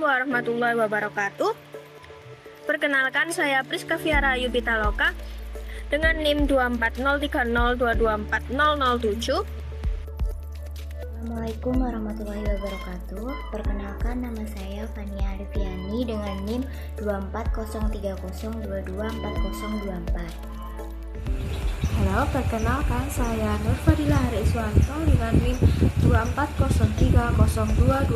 warahmatullahi wabarakatuh. Perkenalkan, saya Priska Viara Yupitaloka dengan NIM 24030224007. Assalamualaikum warahmatullahi wabarakatuh. Perkenalkan, nama saya Fania Arifiani dengan NIM 24030224024. Halo, perkenalkan saya Nur Fadilah Hariswanto dengan NIM 24030224029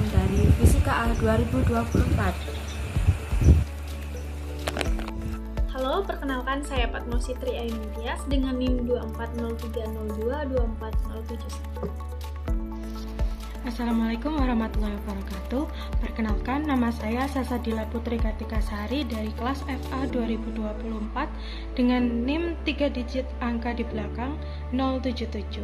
dari Fisika A 2024. Halo, perkenalkan saya Fatma Sitri Ayunitias dengan NIM 240322407. Assalamualaikum warahmatullahi wabarakatuh. Perkenalkan, nama saya Sasadila Putri Kartika Sari dari kelas FA 2024 dengan NIM 3 digit angka di belakang 077.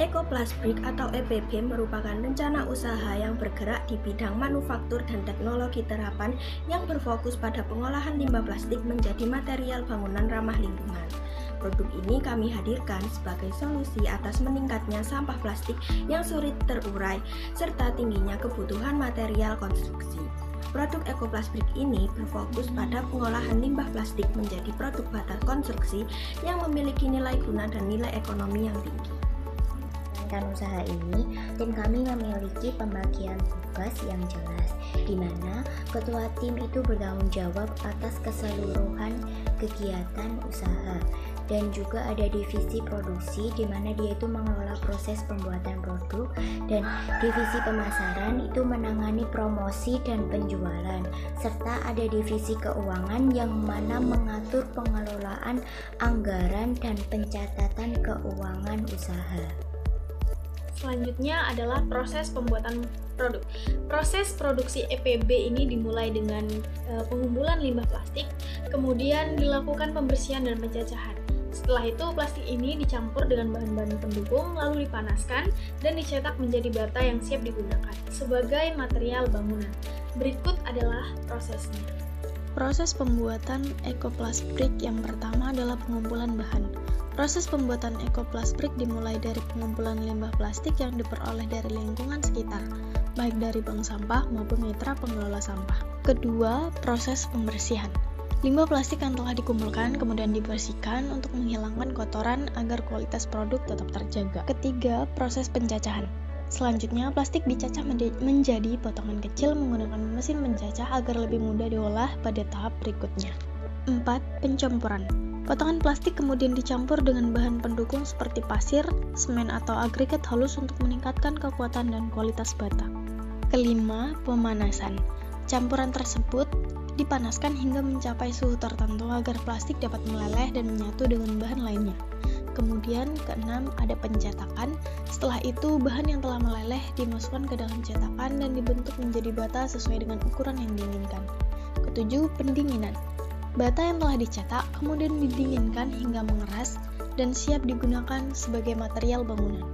Ekoplasbrik atau EPB merupakan rencana usaha yang bergerak di bidang manufaktur dan teknologi terapan yang berfokus pada pengolahan limbah plastik menjadi material bangunan ramah lingkungan. Produk ini kami hadirkan sebagai solusi atas meningkatnya sampah plastik yang sulit terurai serta tingginya kebutuhan material konstruksi. Produk Ekoplasbrik ini berfokus pada pengolahan limbah plastik menjadi produk bata konstruksi yang memiliki nilai guna dan nilai ekonomi yang tinggi. Menjalankan usaha ini, tim kami memiliki pembagian tugas yang jelas, di mana ketua tim itu bertanggung jawab atas keseluruhan kegiatan usaha, dan juga ada divisi produksi di mana dia itu mengelola proses pembuatan produk, dan divisi pemasaran itu menangani promosi dan penjualan, serta ada divisi keuangan yang mana mengatur pengelolaan anggaran dan pencatatan keuangan usaha. Selanjutnya adalah proses pembuatan produk. Proses produksi EPB ini dimulai dengan pengumpulan limbah plastik, kemudian dilakukan pembersihan dan pencacahan. Setelah itu, plastik ini dicampur dengan bahan-bahan pendukung, lalu dipanaskan dan dicetak menjadi bata yang siap digunakan sebagai material bangunan. Berikut adalah prosesnya. Proses pembuatan Ekoplasbrik yang pertama adalah pengumpulan bahan. Proses pembuatan Ekoplasbrik dimulai dari pengumpulan limbah plastik yang diperoleh dari lingkungan sekitar, baik dari bank sampah maupun mitra pengelola sampah. Kedua, proses pembersihan. Limbah plastik yang telah dikumpulkan kemudian dibersihkan untuk menghilangkan kotoran agar kualitas produk tetap terjaga. Ketiga, proses pencacahan. Selanjutnya, plastik dicacah menjadi potongan kecil menggunakan mesin pencacah agar lebih mudah diolah pada tahap berikutnya. 4. Pencampuran. Potongan plastik kemudian dicampur dengan bahan pendukung seperti pasir, semen atau agregat halus untuk meningkatkan kekuatan dan kualitas bata. Kelima, pemanasan. Campuran tersebut dipanaskan hingga mencapai suhu tertentu agar plastik dapat meleleh dan menyatu dengan bahan lainnya. Kemudian keenam, ada pencetakan. Setelah itu, bahan yang telah meleleh dimasukkan ke dalam cetakan dan dibentuk menjadi bata sesuai dengan ukuran yang diinginkan. Ketujuh, pendinginan. Bata yang telah dicetak kemudian didinginkan hingga mengeras dan siap digunakan sebagai material bangunan.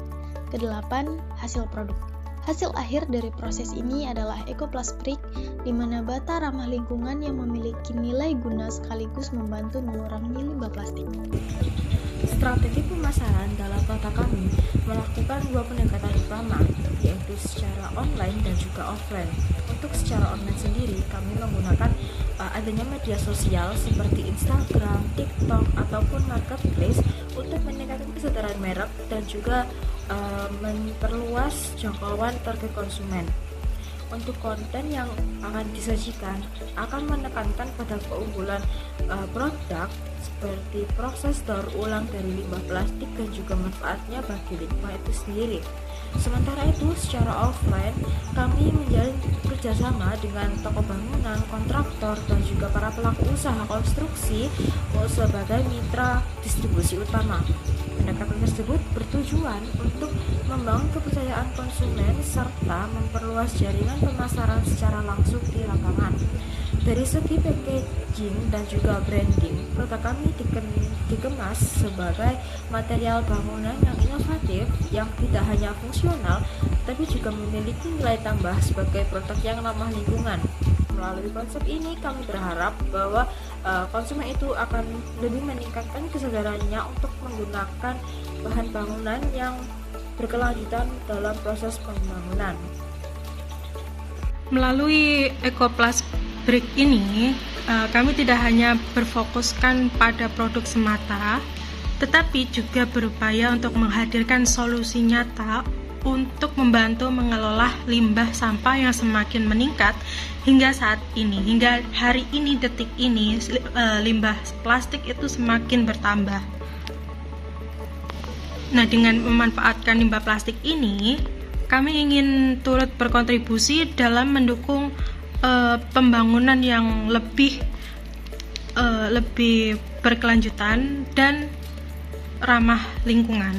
Kedelapan, hasil produk. Hasil akhir dari proses ini adalah Ekoplasbrik, di mana bata ramah lingkungan yang memiliki nilai guna sekaligus membantu mengurangi limbah plastik. Strategi pemasaran dalam kota kami melakukan dua pendekatan utama, yaitu secara online dan juga offline. Untuk secara online sendiri, kami menggunakan adanya media sosial seperti Instagram, TikTok, ataupun Marketplace untuk meningkatkan kesadaran merek dan juga memperluas jangkauan target konsumen. Untuk konten yang akan disajikan akan menekankan pada keunggulan produk seperti proses daur ulang dari limbah plastik dan juga manfaatnya bagi lingkungan itu sendiri. Sementara itu, secara offline kami menjalin kerjasama dengan toko bangunan, kontraktor, dan juga para pelaku usaha konstruksi sebagai mitra distribusi utama. Pendekatan tersebut bertujuan untuk membangun kepercayaan konsumen serta memperluas jaringan pemasaran secara langsung di lapangan. Dari segi packaging dan juga branding, produk kami dikemas sebagai material bangunan yang inovatif yang tidak hanya fungsional, tapi juga memiliki nilai tambah sebagai produk yang ramah lingkungan. Melalui konsep ini, kami berharap bahwa konsumen itu akan lebih meningkatkan kesadarannya untuk menggunakan bahan bangunan yang berkelanjutan dalam proses pembangunan. Melalui Ecoplast Brick ini, kami tidak hanya berfokuskan pada produk semata, tetapi juga berupaya untuk menghadirkan solusi nyata untuk membantu mengelola limbah sampah yang semakin meningkat hingga saat ini. Hingga hari ini, detik ini, limbah plastik itu semakin bertambah. Nah, dengan memanfaatkan limbah plastik ini, kami ingin turut berkontribusi dalam mendukung pembangunan yang lebih berkelanjutan dan ramah lingkungan.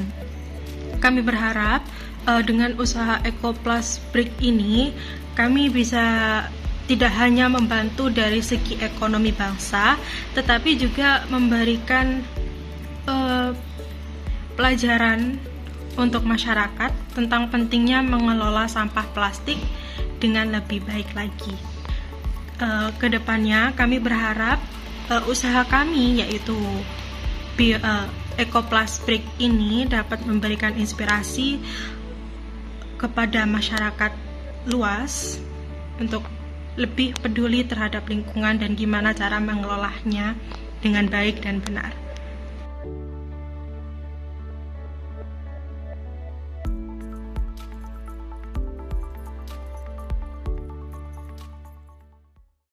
Kami berharap dengan usaha Ecoplast Brick ini, kami bisa tidak hanya membantu dari segi ekonomi bangsa, tetapi juga memberikan pelajaran untuk masyarakat tentang pentingnya mengelola sampah plastik dengan lebih baik lagi. Kedepannya kami berharap usaha kami, yaitu Ecoplast Brick ini, dapat memberikan inspirasi kepada masyarakat luas untuk lebih peduli terhadap lingkungan dan gimana cara mengelolanya dengan baik dan benar.